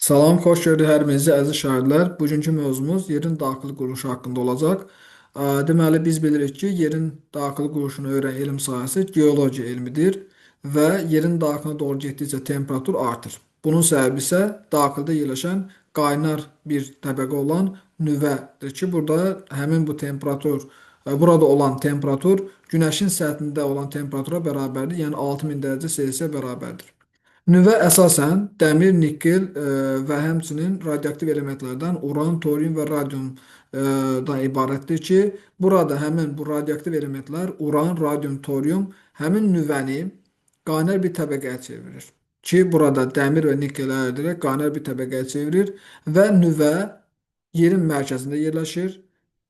Salam, xoş gördük hər birinizi əziz şairlər. Bugünkü mövzumuz yerin daxili quruluşu haqqında olacaq. Deməli, biz bilirik ki, yerin daxili quruluşunu öyrənən elm sahəsi geologiya elmidir və yerin daxilinə doğru getdikcə temperatur artır. Bunun səbəbi isə daxildə yerləşən qaynar bir təbəqə olan nüvədir ki, burada olan temperatur Günəşin səthində olan temperatura bərabərdir, yəni 6000 dərəcə Selsiyə bərabərdir. Nüvə əsasən dəmir, nikkel və həmçinin radioaktiv elementlərdən uran, torium və radiumdan ibarətdir ki, burada həmin bu radioaktiv elementlər uran, radium, torium həmin nüvəni qaynar bir təbəqəyə çevirir. Ki, burada dəmir və nikkel əldə edərək qaynar bir təbəqəyə çevirir və nüvə yerin mərkəzində yerləşir.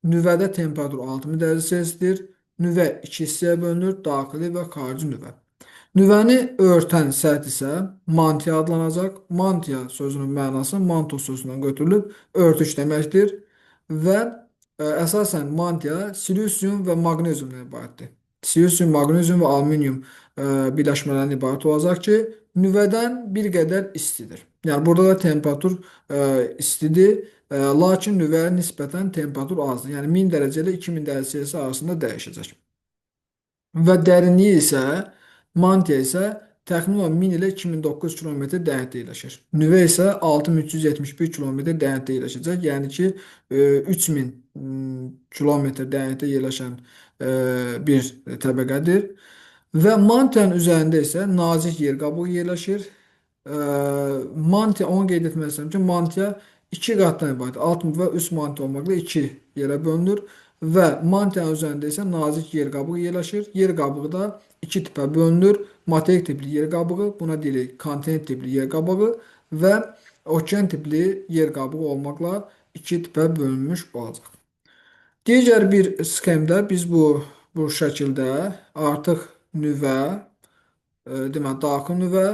Nüvədə temperatur 6000 dərəcə Selsidir. Nüvə iki hissəyə bölünür, daxili və xarici nüvə. Nüvəni örtən səth isə mantia adlanacaq. Mantia sözünün mənası manto sözündən götürülüb örtük deməkdir və əsasən mantia silisium və maqneziumdan ibarətdir. Silisium, maqnezium və alüminium birləşmələrindən ibarət olacaq ki, nüvədən bir qədər istidir. Yəni burada da temperatur istidir, lakin nüvəyə nisbətən temperatur azdır. Yəni 1000 dərəcə ilə 2000 dərəcə Selsi arasında dəyişəcək. Və dərinliyi isə mantia isə təxminən 1000 ilə 2009 kilometr dərinlikdə yerləşir. Nüvə isə 6371 kilometr dərinlikdə yerləşəcək. Yəni ki, 3000 kilometr dərinlikdə yerləşən bir təbəqədir. Və mantianın üzərində isə nazik yer qabığı yerləşir. Ə, Mantia, onu qeyd etmək istəyirəm ki, mantia iki qatdan ibarət. Alt və üst mantia olmaqla iki yerə bölünür və mantianın üzərində isə nazik yer qabığı yerləşir. Yer qabığı da iki tipə bölünür. Materik tipli yer qabığı, buna deyirik kontinent tipli yer qabığı və okean tipli yer qabığı olmaqla iki tipə bölünmüş olacaq. Digər bir sxemdə biz bu şəkildə artıq nüvə, deməli daxil nüvə,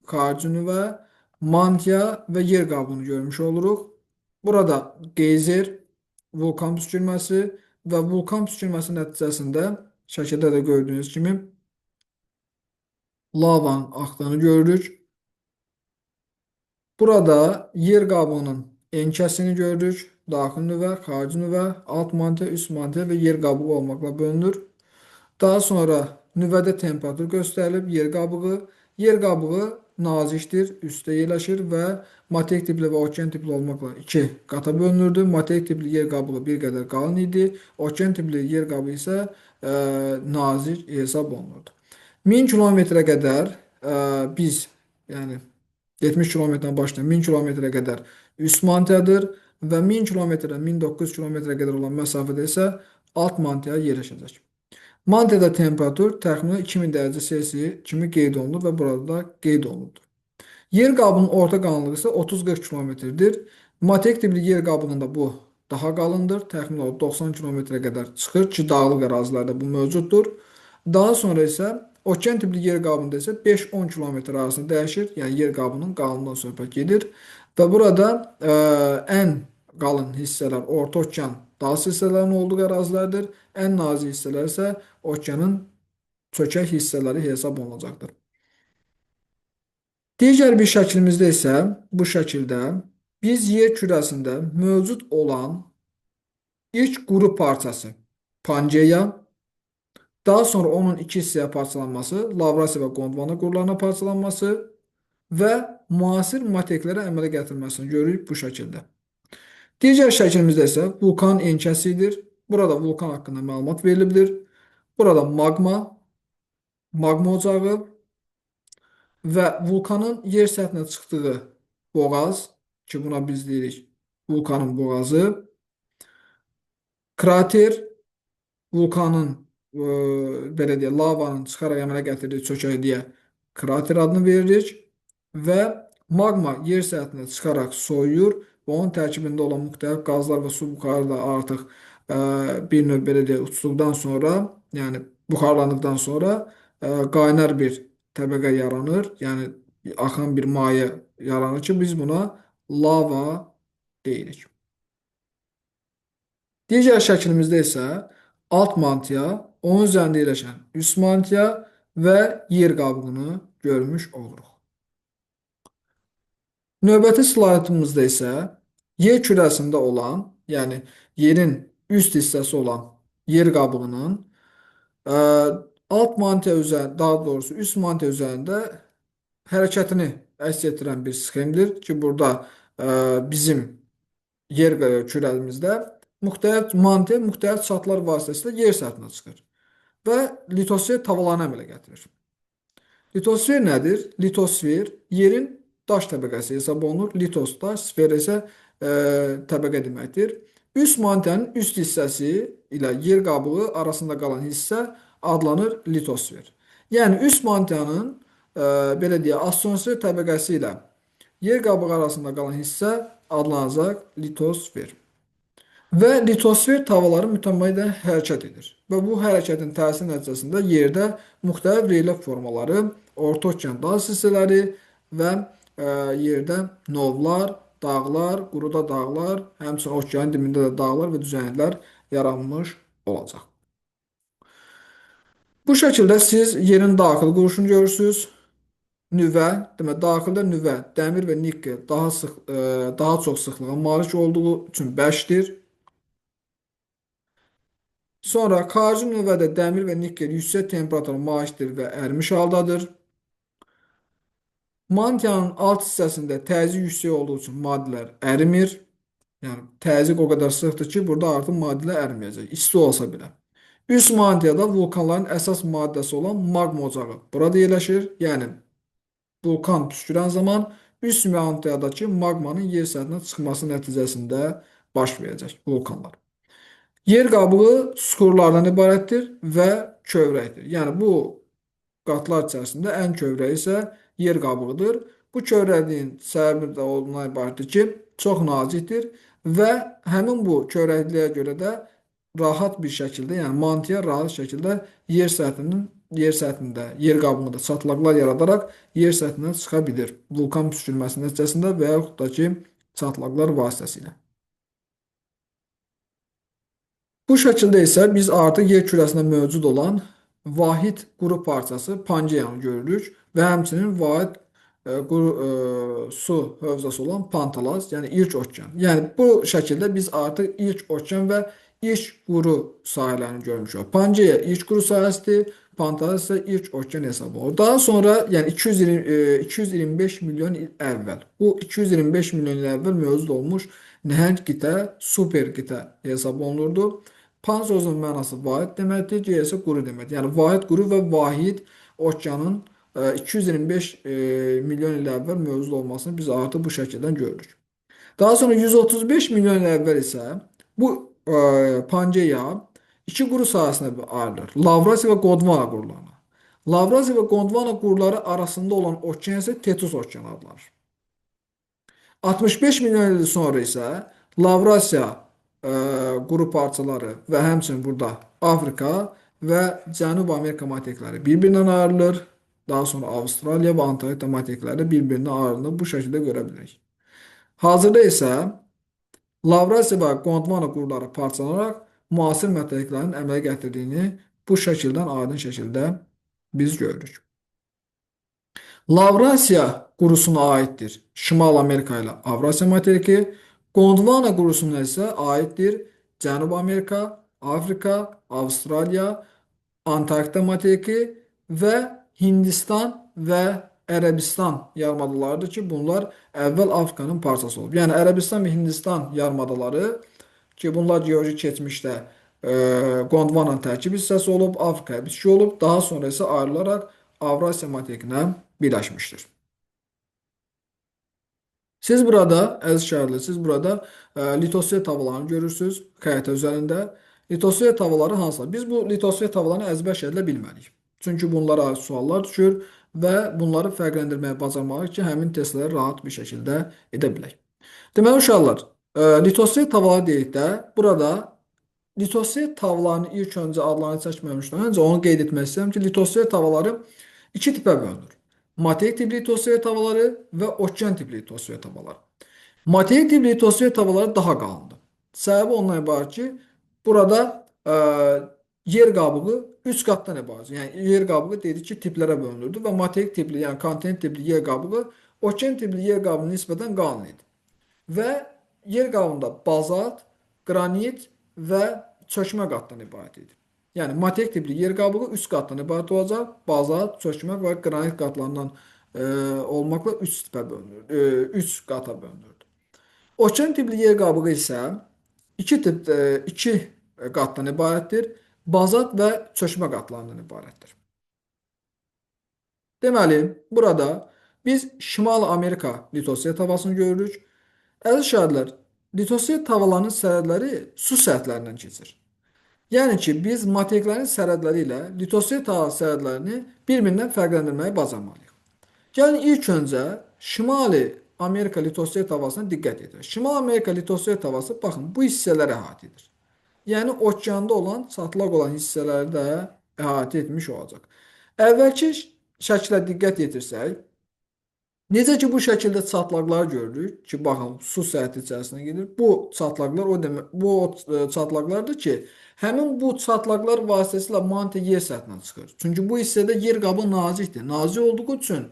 xarici nüvə, mantia və yer qabığını görmüş oluruq. Burada geyzer, vulkan püskürməsi və vulkan püskürməsi nəticəsində şəkildə də gördüyünüz kimi lavanın axdığını görürük. Burada yer qabığının enkəsini görürük. Daxil nüvə, xarici nüvə, alt mantia, üst mantia və yer qabığı olmaqla bölünür. Daha sonra nüvədə temperatur göstərilib, yer qabığı. Yer qabığı nazikdir, üstdə yerləşir və materik tipli və okean tipli olmaqla iki qata bölünürdü. Materik tipli yer qabığı bir qədər qalın idi. Okean tipli yer qabığı isə nazik hesab olunurdu. 1000 kilometrə qədər biz, yəni 70 kilometrdən başlayın 1000 kilometrə qədər üst mantiyadır və 1000 kilometrdən 1900 kilometrə qədər olan məsafədə isə alt mantiya yerləşəcək. Mantiyada temperatur təxminən 2000 dərəcə Selsi kimi qeyd olunur və burada da qeyd olunur. Yer qabının orta qalınlığı isə 30-40 kilometrdir. Materik tipli yer qabığında bu daha qalındır. Təxminən 90 kilometrə qədər çıxır ki, dağlıq ərazilərdə bu mövcuddur. Daha sonra isə okean tipli yer qabında isə 5-10 kilometr arasında dəyişir. Yəni yer qabının qalınlığından söhbət gedir. Və burada ən qalın hissələr orta okean dağ hissələrinin olduğu ərazilərdir. Ən nazik hissələr isə okeanın çökək hissələri hesab olunacaqdır. Digər bir şəklimizdə isə bu şəkildə biz yer kürəsində mövcud olan ilk quru parçası Pangeya, daha sonra onun iki hissəyə parçalanması, Lavrasiya və Gondwana qurlarına parçalanması və müasir materiklərə əmələ gətirilməsini görürük bu şəkildə. Digər şəklimizdə isə vulkan enkəsidir. Burada vulkan haqqında məlumat verilibdir. Burada magma ocağı və vulkanın yer səthinə çıxdığı boğaz ki, buna biz deyirik vulkanın boğazı, krater, vulkanın belə deyək, lavanın çıxaraq əmələ gətirdiyi çökəkliyə krater adını veririk və magma yer səthinə çıxaraq soyuyur və onun tərkibində olan müxtəlif qazlar və su buxarı da artıq bir növ belə deyək, uçduqdan sonra, yəni buxarlandıqdan sonra qaynar bir təbəqə yaranır, yəni axan bir maye yaranır ki, biz buna lava deyirik. Digər şəklimizdə isə alt mantia, onun üzərində yerləşən üst mantia və yer qabığını görmüş oluruq. Növbəti slaytımızda isə yer kürəsində olan, yəni yerin üst hissəsi olan yer qabığının ə, alt mantia üzərində, daha doğrusu üst mantia üzərində hərəkətini əks etdirən bir sxemdir ki, burada bizim yer kürəmizdə müxtəlif mantia müxtəlif çatlar vasitəsilə yer səthinə çıxır və litosfer tavalarını əmələ gətirir. Litosfer nədir? Litosfer yerin daş təbəqəsi hesab olunur. Litos daş, sfer isə təbəqə deməkdir. Üst mantianın üst hissəsi ilə yer qabığı arasında qalan hissə adlanır litosfer. Yəni üst mantianın belə deyək, astronosfer təbəqəsi ilə yer qabığı arasında qalan hissə adlanacaq litosfer. Və litosfer tavaları mütəmmədə hərəkət edir. Və bu hərəkətin təsiri nəticəsində yerdə müxtəlif relyef formaları, orta okean dağ silsilələri və yerdə novlar, dağlar, quruda dağlar, həmçinin okeanın dibində də dağlar və düzənliklər yaranmış olacaq. Bu şəkildə siz yerin daxili quruluşunu görürsünüz. Nüvə, demək daxildə nüvə, dəmir və nikel daha çox sıxlığa malik olduğu üçün bərkdir. Sonra xarici nüvədə dəmir və nikel yüksək temperatura malikdir və ərimiş haldadır. Mantiyanın alt hissəsində təzyiq yüksək olduğu üçün maddələr ərimir. Yəni təzyiq o qədər sıxdır ki, burada artıq maddələr əriməyəcək. İsti olsa belə. Üst mantiyada vulkanların əsas maddəsi olan maqma ocağı burada yerləşir. Yəni vulkan püskürən zaman üst mantiyadakı maqmanın yer səthinə çıxması nəticəsində baş verəcək vulkanlar. Yer qabığı süxurlardan ibarətdir və kövrəkdir. Yəni bu qatlar içərisində ən kövrəyi isə yer qabığıdır. Bu kövrəkliyin səbəbi də ondan ibarətdir ki, çox nazikdir və həmin bu kövrəkliyə görə də rahat bir şəkildə, yəni mantia rahat şəkildə yer səthində, yer qabığında çatlaqlar yaradaraq yer səthinə çıxa bilir. Vulkan püskürməsi nəticəsində və yaxud da ki, çatlaqlar vasitəsilə. Bu şəkildə isə biz artıq yer kürəsində mövcud olan vahid quru parçası Pangeyanı görürük və həmçinin vahid su hövzəsi olan Pantalaz, yəni ilk okean. Yəni bu şəkildə biz artıq ilk okean və ilk quru sahələrini görmüşük. Pangeya ilk quru sahəsidir, Pantalaz isə ilk okean hesab olunur. Daha sonra, yəni 225 milyon il əvvəl, bu 225 milyon il əvvəl mövcud olmuş nəhəng qitə, super qitə hesab olunurdu. Pan sözünün mənası vahid deməkdir, C isə quru deməkdir. Yəni vahid quru və vahid okeanın 225 milyon il əvvəl mövcud olmasını biz artıq bu şəkildən görürük. Daha sonra 135 milyon il əvvəl isə bu Pangeya iki quru sahəsinə ayrılır. Lavrasiya və Gondwana qurularına. Lavrasiya və Gondwana quruları arasında olan okean isə Tetus okeanı adlanır. 65 milyon il sonra isə Lavrasiya quru parçaları və həmçinin burada Afrika və Cənubi Amerika materikləri bir-birindən ayrılır. Daha sonra Avstraliya və Antarktida materikləri bir-birindən ayrılır. Bu şəkildə görə bilərik. Hazırda isə Lavrasiya və Gondwana quruları parçalanaraq müasir materiklərin əmələ gətirdiyini bu şəkildən aydın şəkildə biz görürük. Lavrasiya qurusuna aiddir Şimal Amerika ilə Avrasiya materiki, Gondwana qurusuna isə aiddir Cənubi Amerika, Afrika, Avstraliya, Antarktida materiki və Hindistan və Ərəbistan yarımadalarıdır ki, bunlar əvvəl Afrikanın parçası olub. Yəni Ərəbistan və Hindistan yarımadaları ki, bunlar geoloji keçmişdə Gondwananın tərkib hissəsi olub, Afrikaya bitişik olub, daha sonra isə ayrılaraq Avrasiya materikinə birləşmişdir. Siz burada, əziz şəhərli, siz burada litosfer tavalarını görürsünüz xəritə üzərində. Litosfer tavaları hansılar? Biz bu litosfer tavalarını əzbər şəkildə bilməliyik. Çünki bunlara suallar düşür və bunları fərqləndirməyə bacarmalıyıq ki, həmin testləri rahat bir şəkildə edə bilək. Deməli, uşaqlar, litosfer tavaları deyikdə, burada litosfer tavalarını ilk öncə adlarını çəkməmişdən öncə onu qeyd etmək istəyirəm ki, litosfer tavaları iki tipə bölünür. Materik tipli litosfer tavaları və okean tipli litosfer tavaları. Materik tipli litosfer tavaları daha qalındır. Səbəbi ondan ibarət ki, burada yer qabığı 3 qatdan ibarət. Yəni yer qabığı dedik ki, tiplərə bölünürdü və materik tipli, yəni kontinent tipli yer qabığı Okean tipli yer qabı nisbətən qalın idi və yer qabında bazalt, qranit və çökmə qatdan ibarət idi. Yəni materik tipli yer qabığı 3 qatdan ibarət olacaq. Bazalt, çökmə və qranit qatlarından olmaqla 3 tipə bölünür. 3 qata bölünür. Okean tipli yer qabığı isə iki qatdan ibarətdir. Bazalt və çökmə qatlarından ibarətdir. Deməli, burada biz Şimal Amerika litosfer tavasını görürük. Əziz şahidlər, litosfer tavalarının sərhədləri su səthlərindən keçir. Yəni ki, biz materiklərin sərhədləri ilə litosfer tava sərhədlərini bir-birindən fərqləndirməyi bacarmalıyıq. Gəlin ilk öncə Şimali Amerika litosfer tavasına diqqət edək. Şimal Amerika litosfer tavası, baxın, bu hissələri əhatə edir. Yəni okeanda olan, çatlaq olan hissələri də əhatə etmiş olacaq. Əvvəlki şəklə diqqət yetirsək, necə ki bu şəkildə çatlaqlar görürük ki, baxın, su səthi içərisinə gedir. Bu çatlaqlar o demək, çatlaqlardır ki, həmin bu çatlaqlar vasitəsilə mantia yer səthinə çıxır. Çünki bu hissədə yer qabı nazikdir. Nazik olduğu üçün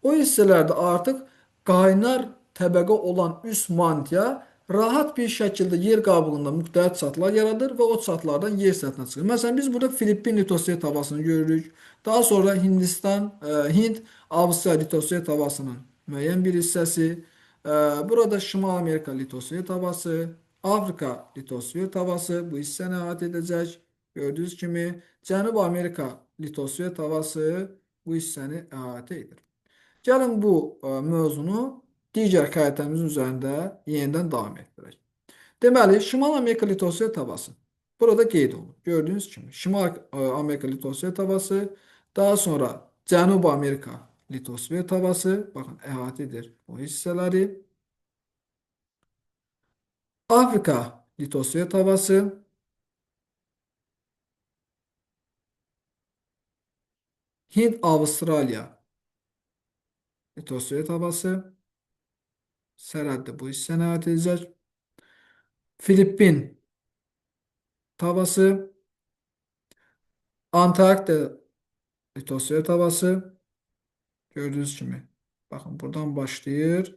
o hissələrdə artıq qaynar təbəqə olan üst mantia rahat bir şəkildə yer qabığında müxtəlif çatlar yaradır və o çatlardan yer səthinə çıxır. Məsələn, biz burada Filippin litosfer tavasını görürük. Daha sonra Hindistan, Hind, Avstraliya litosfer tavasının müəyyən bir hissəsi. Burada Şimal Amerika litosfer tavası, Afrika litosfer tavası bu hissəni əhatə edəcək. Gördüyünüz kimi Cənubi Amerika litosfer tavası bu hissəni əhatə edir. Gəlin bu mövzunu digər xəritəmizin üzərində yenidən davam etdirək. Deməli, Şimal Amerika litosfer tavası burada qeyd olunur. Gördüyünüz kimi Şimal Amerika litosfer tavası, daha sonra Cənubi Amerika litosfer tavası, baxın, əhatə edir bu hissələri. Afrika litosfer tavası, Hind Avustraliya litosfer tavası, sərhəddə bu hissəni əhatə edəcək. Filippin tavası, Antarktika litosfer tavası, gördüyünüz kimi, baxın, buradan başlayır,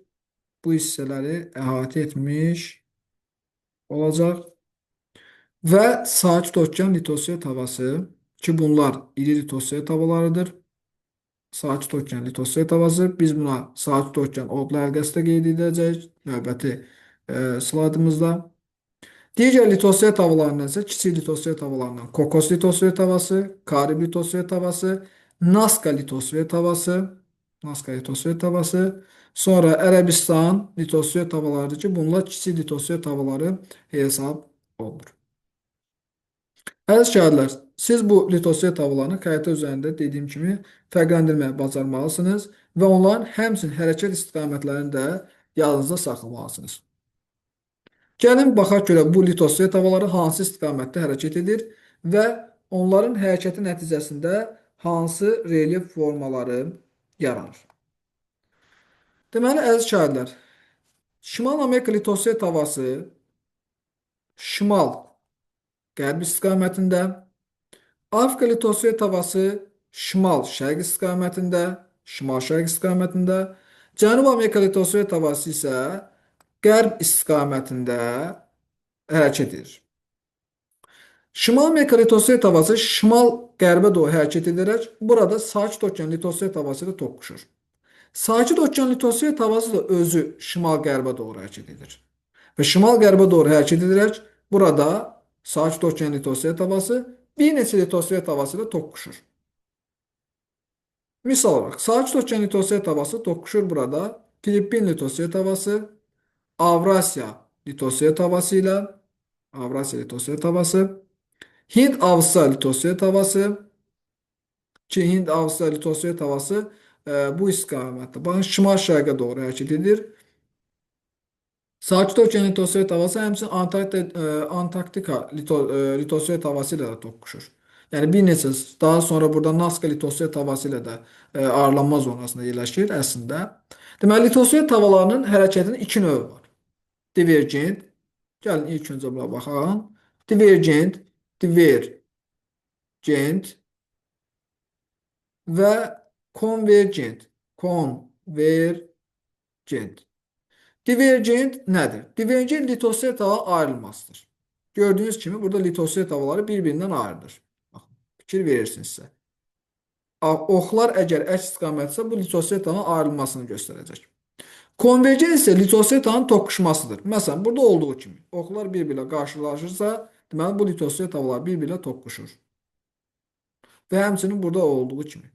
bu hissələri əhatə etmiş olacaq. Və Sakit Okean litosfer tavası ki, bunlar iri litosfer tavalarıdır. Sakit Okean litosfer tavası, biz buna Sakit Okean odlu həlqəsi də qeyd edəcəyik növbəti slaydımızda. Digər litosfer tavalarından isə kiçik litosfer tavalarından Kokos litosfer tavası, Karib litosfer tavası, Naska litosfer tavası, Naska litosfer tavası, sonra Ərəbistan litosfer tavalarıdır ki, bunlar kiçik litosfer tavaları hesab olunur. Əziz şahidlər, siz bu litosfer tavalarını xəritə üzərində dediyim kimi fərqləndirməyə bacarmalısınız və onların həmçinin hərəkət istiqamətlərini də yadınızda saxlamalısınız. Gəlin baxaq görə bu litosfer tavaları hansı istiqamətdə hərəkət edir və onların hərəkəti nəticəsində hansı relyef formaları yaranır. Deməli, əziz şahidlər, Şimal Amerika litosfer tavası şimal-qərb istiqamətində, Afrika litosfer tavası şimal-şərq istiqamətində, şimal-şərq istiqamətində, Cənubi Amerika litosfer tavası isə qərb istiqamətində hərəkət edir. Şimal Amerika litosfer tavası şimal-qərbə doğru hərəkət edərək burada Sakit Okean litosfer tavası ilə toqquşur. Sakit Okean litosfer tavası da özü şimal-qərbə doğru hərəkət edir. Və şimal-qərbə doğru hərəkət edərək burada Sakit Okean litosfer tavası bir neçə litosfer tavası ilə toqquşur. Misal olaraq, Sakit Okean litosfer tavası toqquşur burada Filippin litosfer tavası, Avrasiya litosfer tavası ilə, Avrasiya litosfer tavası, Hind-Avstraliya litosfer tavası ki, Hind-Avstraliya litosfer tavası bu istiqamətdə, baxın, şimal-şərqə doğru hərəkət edir. Sakit Okean litosfer tavası həmçinin Antarktika litosfer tavası ilə də toqquşur. Yəni bir neçə, daha sonra burada Naska litosfer tavası ilə də ağırlanma zonasında yerləşir əslində. Deməli, litosfer tavalarının hərəkətinin iki növü var. Divergent, gəlin ilk öncə buna baxaq. Divergent və konvergent. Konvergent. Gent. Divergent nədir? Divergent litosfer hava ayrılmasıdır. Gördüyünüz kimi burada litosfer havaları bir-birindən ayrılır. Bax, fikir verirsinizsə. Oxlar əgər əks istiqamətsə bu litosfer havanın ayrılmasını göstərəcək. Konvergen isə litosfer havanın toqquşmasıdır. Məsələn, burada olduğu kimi oxlar bir-birilə qarşılaşırsa, deməli bu litosfer havalar bir-birilə toqquşur. Və həmçinin burada olduğu kimi.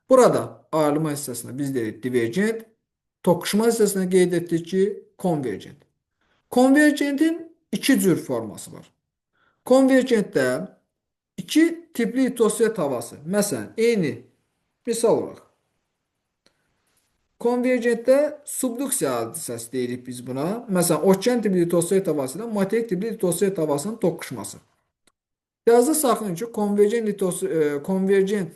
Burada ayrılma hissəsinə biz deyirik divergent, toqquşma hissəsinə qeyd etdik ki, konvergent. Konvergentin iki cür forması var. Konvergentdə iki tipli litosfer tavası. Məsələn, eyni misal olaraq. Konvergentdə subduksiya hadisəsi deyirik biz buna. Məsələn, okean tipli litosfer tavası ilə materik tipli litosfer tavasının toqquşması. Yazda saxlayın ki, konvergent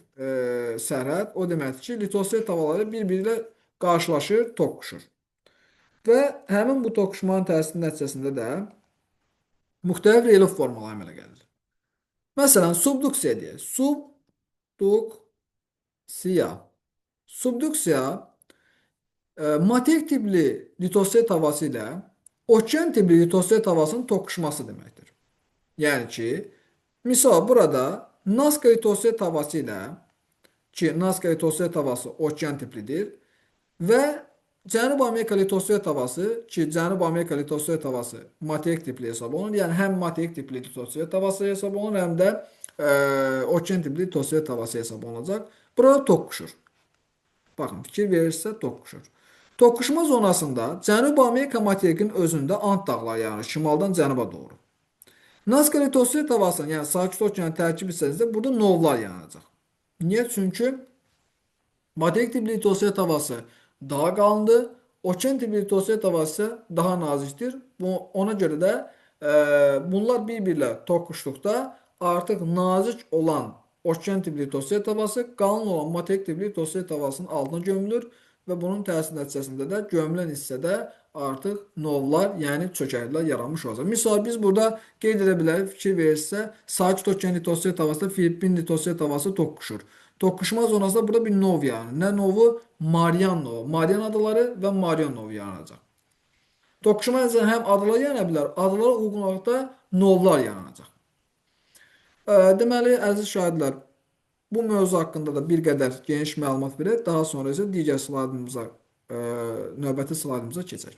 sərhəd o deməkdir ki, litosfer tavalары bir-biri ilə qarşılaşır, toqquşur. Və həmin bu toqquşmanın təsiri nəticəsində də müxtəlif relyef formalar əmələ gəlir. Məsələn, subduksiya deyək. Subduksiya. Subduksiya materik tipli litosfer tavası ilə okean tipli litosfer tavasının toqquşması deməkdir. Yəni ki, misal burada Nazca litosfer tavası ilə ki, Nazca litosfer tavası okean tiplidir və Cənubi Amerika litosfer tavası ki, Cənubi Amerika litosfer tavası materik tipli hesab olunur. Yəni həm materik tipli litosfer tavası hesab olunur, həm də okean tipli litosfer tavası hesab olunacaq. Burada toqquşur. Baxın, fikir verirsə toqquşur. Toqquşma zonasında Cənubi Amerika materikinin özündə Ant dağları yaranır, şimaldan cənuba doğru. Nazca litosfer tavasının, yəni Sakit Okeanın tərkib hissəsində burada novlar yaranacaq. Niyə? Çünki materik tipli litosfer tavası daha qalındır, okean tipli litosfer tavası daha nazikdir. Ona görə də bunlar bir-birlə toqquşduqda artıq nazik olan okean tipli litosfer tavası qalın olan materik tipli litosfer tavasının altına gömülür və bunun təsir nəticəsində də gömülən hissədə artıq novlar, yəni çökəklər yaranmış olacaq. Misal biz burada qeyd edə bilərik, fikir verirsə, Sakit Okean litosfer tavası ilə Filippin litosfer tavası toqquşur. Toqquşma zonasında burada bir nov yaranır. Nə novu? Marian novu. Marian adaları və Marian novu yaranacaq. Toqquşma zonasında həm adalar yarana bilər, adalara uyğun olaraq da novlar yaranacaq. Deməli, əziz şahidlər, bu mövzu haqqında da bir qədər geniş məlumat verək. Daha sonra isə digər slaydımıza, növbəti slaydımıza keçək.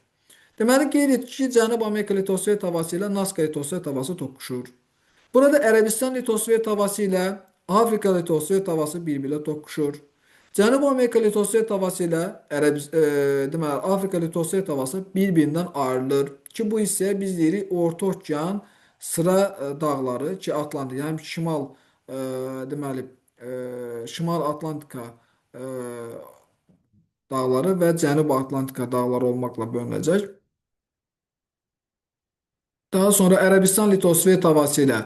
Deməli, qeyd etdik ki, Cənubi Amerika litosfer tavası ilə Nazca litosfer tavası toqquşur. Burada Ərəbistan litosfer tavası ilə Afrika litosfer tavası bir-birlə toqquşur. Cənubi Amerika litosfer tavası ilə deməli, Afrika litosfer tavası bir-birindən ayrılır ki, bu hissəyə biz deyirik Orta Okean sıra dağları ki, Atlantik, yəni şimal deməli, Şimal Atlantika dağları və Cənubi Atlantika dağları olmaqla bölünəcək. Daha sonra Ərəbistan litosfer tavası ilə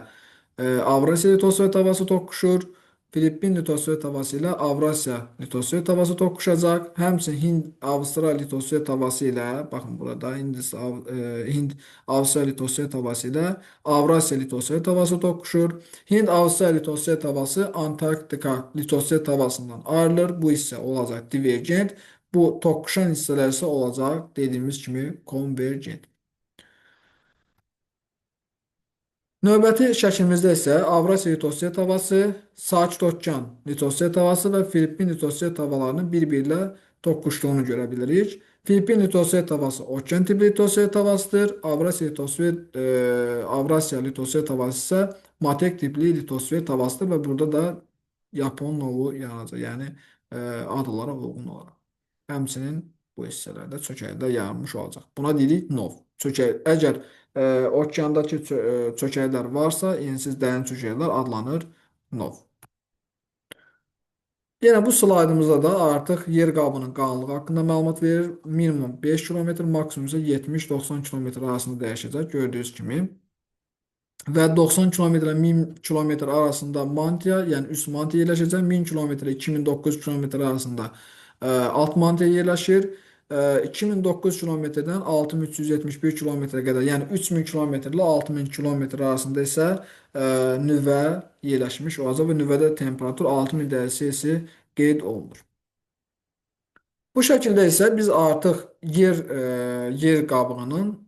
Avrasiya litosfer tavası toqquşur. Filippin litosfer tavası ilə Avrasiya litosfer tavası toqquşacaq. Həmçinin Hind-Avstraliya litosfer tavası ilə, baxın burada Hind-Avstraliya litosfer tavası ilə Avrasiya litosfer tavası toqquşur. Hind-Avstraliya litosfer tavası Antarktika litosfer tavasından ayrılır. Bu hissə olacaq divergent. Bu toqquşan hissələr isə olacaq dediyimiz kimi konvergent. Növbəti şəklimizdə isə Avrasiya litosfer tavası, Sakit Okean litosfer tavası və Filippin litosfer tavalarının bir-biri ilə toqquşduğunu görə bilirik. Filippin litosfer tavası okean tipli litosfer tavasıdır. Avrasiya litosfer tavası isə materik tipli litosfer tavasıdır və burada da Yapon novu yaranacaq, yəni adalara uyğun olaraq. Həmçinin bu hissələrdə çökəklər yaranmış olacaq. Buna deyirik nov. Əgər okeandakı çökəklər varsa, ensiz dərin çökəklər adlanır nov. Yenə bu slaydımızda da artıq yer qabının qalınlığı haqqında məlumat verir. Minimum 5 km, maksimum isə 70-90 km arasında dəyişəcək, gördüyünüz kimi. Və 90 km ilə 1000 km arasında mantia, yəni üst mantia yerləşəcək. 1000 km ilə 2900 km arasında alt mantia yerləşir. 2009 kilometrdən 6371 kilometrə qədər, yəni 3000 kilometr ilə 6000 kilometr arasında isə nüvə yerləşmiş olacaq və nüvədə temperatur 6000 dərəcə Selsi qeyd olunur. Bu şəkildə isə biz artıq yer qabığının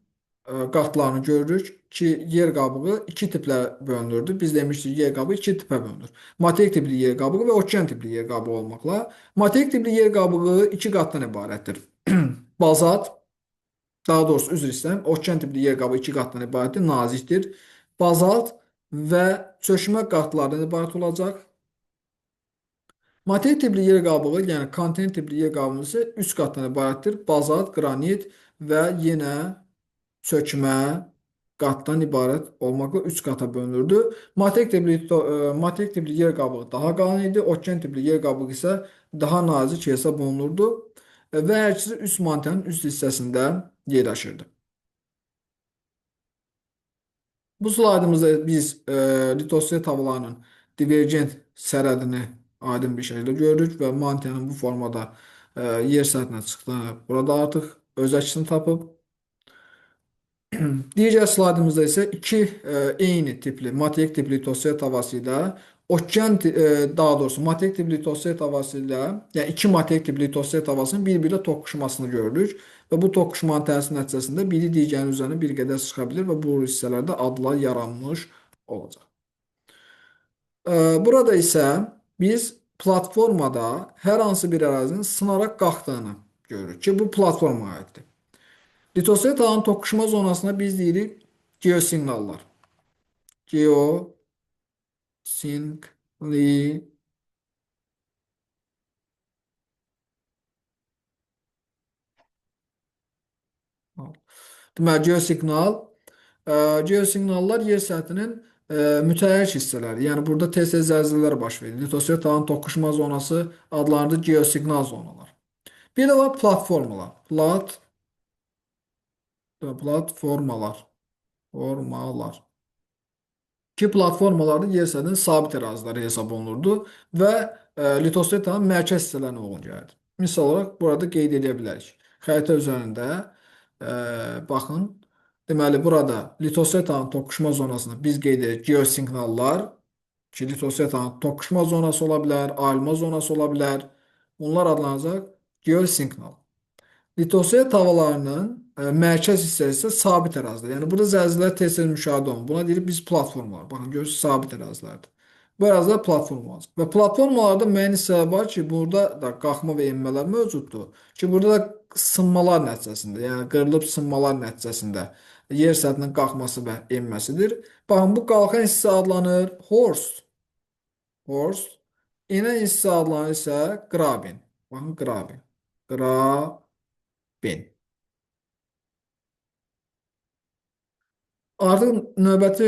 qatlarını görürük ki, yer qabığı iki tiplə bölünürdü. Biz demişdik yer qabığı iki tipə bölünür. Materik tipli yer qabığı və okean tipli yer qabığı olmaqla. Materik tipli yer qabığı iki qatdan ibarətdir. Bazalt, daha doğrusu üzr istəyirəm, okean tipli yer qabığı iki qatdan ibarətdir, nazikdir. Bazalt və çökmə qatlardan ibarət olacaq. Materik tipli yer qabığı, yəni kontinent tipli yer qabığı isə 3 qatdan ibarətdir. Bazalt, qranit və yenə çökmə qatdan ibarət olmaqla 3 qata bölünürdü. Materik tipli yer qabığı daha qalın idi. Okean tipli yer qabığı isə daha nazik hesab olunurdu və hər ikisi üst mantanın üst hissəsində yerləşirdi. Bu slaydımızda biz litosfer havalarının divergent sərhədini aydın bir şəkildə görürük və mantiyanın bu formada yer səthinə çıxdığını burada artıq öz əksini tapıb. Digər slaydımızda isə iki eyni tipli materik tipli litosfer havası ilə daha doğrusu materik tipli litosfer havası ilə yəni iki materik tipli litosfer havasının bir-biri ilə toqquşmasını görürük və bu toqquşmanın təsir nəticəsində biri digərinin üzərinə bir qədər çıxa bilir və bu hissələrdə adlar yaranmış olacaq. Burada isə biz platformada hər hansı bir ərazinin sınaraq qalxdığını görürük ki, bu platformaya aiddir. Litosfer tağının toqquşma zonasına biz deyirik geosiqnallar. Geosignal. Deməli, geosiqnallar yer səthinin mütəhərrik hissələri. Yəni burada tez-tez zəlzələlər baş verir. Litosfer tağının toqquşma zonası adlanır geosiqnal zonalar. Bir də var platformalar. Platformalar. Formalar. Ki platformalarda yer səthinin sabit əraziləri hesab olunurdu və litosfer tağının mərkəz hissələrinə uyğun gəlirdi. Misal olaraq burada qeyd edə bilərik. Xəritə üzərində baxın. Deməli burada litosfer tağının toqquşma zonasını biz qeyd edirik geosiqnallar ki, litosfer tağının toqquşma zonası ola bilər, ayrılma zonası ola bilər. Bunlar adlanacaq geosiqnal. Litosfer havalarının mərkəz hissəsi isə sabit ərazidir. Yəni burada zəlzələ tez-tez müşahidə olunur. Buna deyirik biz platformalar. Baxın görürsünüz sabit ərazilərdir. Bu ərazilər platformalar. Və platformalarda müəyyən hissələr var ki, burada da qalxma və enmələr mövcuddur. Ki, burada da sınmalar nəticəsində, yəni qırılıb sınmalar nəticəsində yer səthinin qalxması və enməsidir. Baxın bu qalxan hissə adlanır horst. Horst. Enən hissə adlanır isə graben. Baxın graben. Graben. Artıq növbəti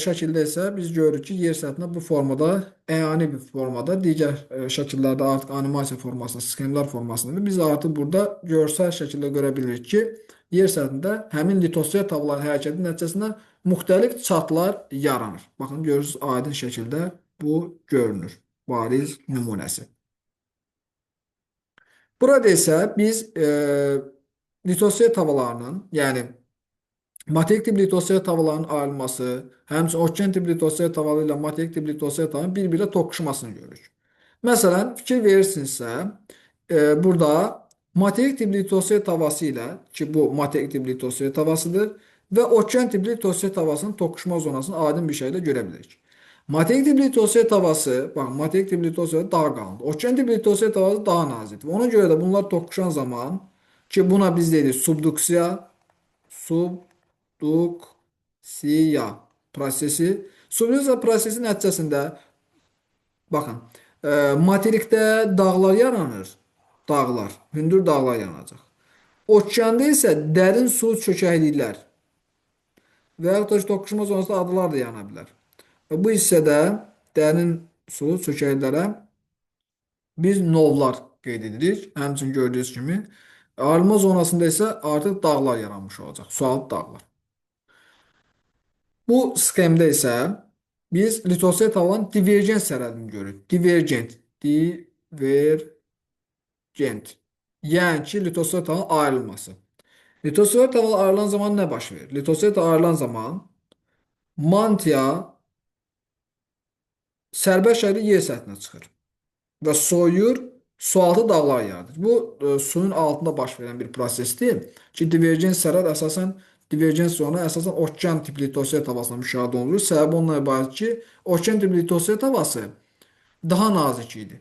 şəkildə isə biz görürük ki, yer səthinə bu formada, əyani bir formada, digər şəkillərdə artıq animasiya formasında, sxemlər formasında biz artıq burada görsel şəkildə görə bilirik ki, yer səthində həmin litosfer tabların hərəkəti nəticəsində müxtəlif çatlar yaranır. Baxın, görürsünüz, aydın şəkildə bu görünür. Bariz nümunəsi. Burada isə biz litosfer tavalarının, yəni materik tipli litosfer tavalarının ayrılması, həmçinin okean tipli litosfer tavalı ilə materik tipli litosfer tavalarının bir-biriyle toqquşmasını görürük. Məsələn, fikir verirsinizsə, burada materik tipli litosfer tavası ilə, ki bu materik tipli litosfer tavasıdır, və okean tipli litosfer tavasının toqquşma zonasını aydın bir şəkildə görə bilirik. Materik tipli litosfer tavası, baxın, materik tipli litosfer daha qalındır. Okean tipli litosfer tavası daha nazikdir. Ona görə də bunlar toqquşan zaman, ki buna biz deyirik subduksiya, prosesi. Subduksiya prosesi nəticəsində baxın, materikdə dağlar yaranır. Dağlar, hündür dağlar yaranacaq. Okeanda isə dərin su çökəkliklər və yaxud da toqquşma zonasında adalar da yana bilər. Və bu hissədə dərin su çökəkliklərə biz novlar qeyd edirik. Həmçinin gördüyünüz kimi ayrılma zonasında isə artıq dağlar yaranmış olacaq. Sualtı dağlar. Bu sxemdə isə biz litosfer tavanın divergent sərhədini görürük. Divergent. Yəni ki, litosfer tavanın ayrılması. Litosfer tavanı ayrılan zaman nə baş verir? Litosfer tavanı ayrılan zaman mantia sərbəst şəkildə yer səthinə çıxır və soyuyur, Sualtı dağlar yaradır. Bu suyun altında baş verən bir prosesdir ki, divergent sərhəd əsasən divergent zonu əsasən okean tipli litosfer tabaqasında müşahidə olunur. Səbəbi ondan ibarət ki, okean tipli litosfer tabaqası daha nazik idi.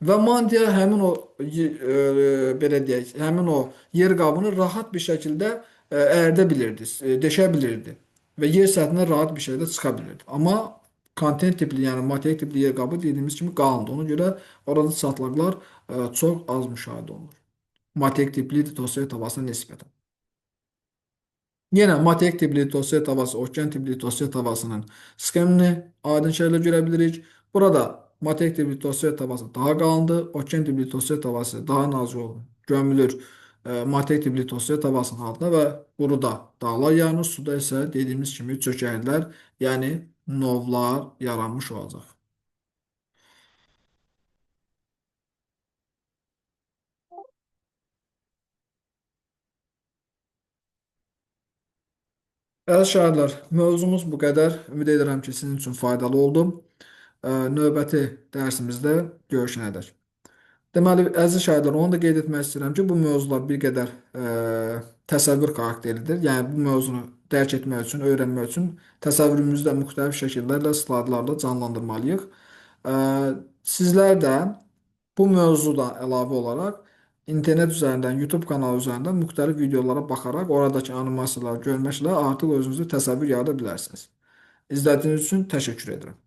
Və mantia həmin o belə deyək, həmin o yer qabını rahat bir şəkildə ərdə bilirdi, deşə bilirdi və yer səthinə rahat bir şəkildə çıxa bilirdi. Amma kontent tipli, yəni materik tipli yer qabı dediyimiz kimi qalındı. Ona görə orada çatlaqlar çox az müşahidə olunur. Materik tipli litosfer tabaqasına nisbətən. Yenə materik tipli litosfer tabaqası, okean tipli litosfer tabaqasının sxemini aydın şəkildə görə bilirik. Burada materik tipli litosfer tabaqası daha qalındır, okean tipli litosfer tabaqası daha nazik olur. Gömülür materik tipli litosfer tabaqasının altına və quruda dağlar yaranır, suda isə dediyimiz kimi çökəklər, yəni novlar yaranmış olacaq. Əziz şahidlər, mövzumuz bu qədər. Ümid edirəm ki, sizin üçün faydalı oldu. Növbəti dərsimizdə görüşənədək. Deməli, əziz şahidlər, onu da qeyd etmək istəyirəm ki, bu mövzular bir qədər təsəvvür xarakterlidir. Yəni, bu mövzunu dərk etmək üçün, öyrənmək üçün təsəvvürümüzdə müxtəlif şəkillərlə, slaydlarla canlandırmalıyıq. Ə, Sizlər də bu mövzuda əlavə olaraq internet üzərindən, YouTube kanalı üzərindən müxtəlif videolara baxaraq oradakı animasiyaları görməklə artıq özünüzü təsəvvür yarada bilərsiniz. İzlədiyiniz üçün təşəkkür edirəm.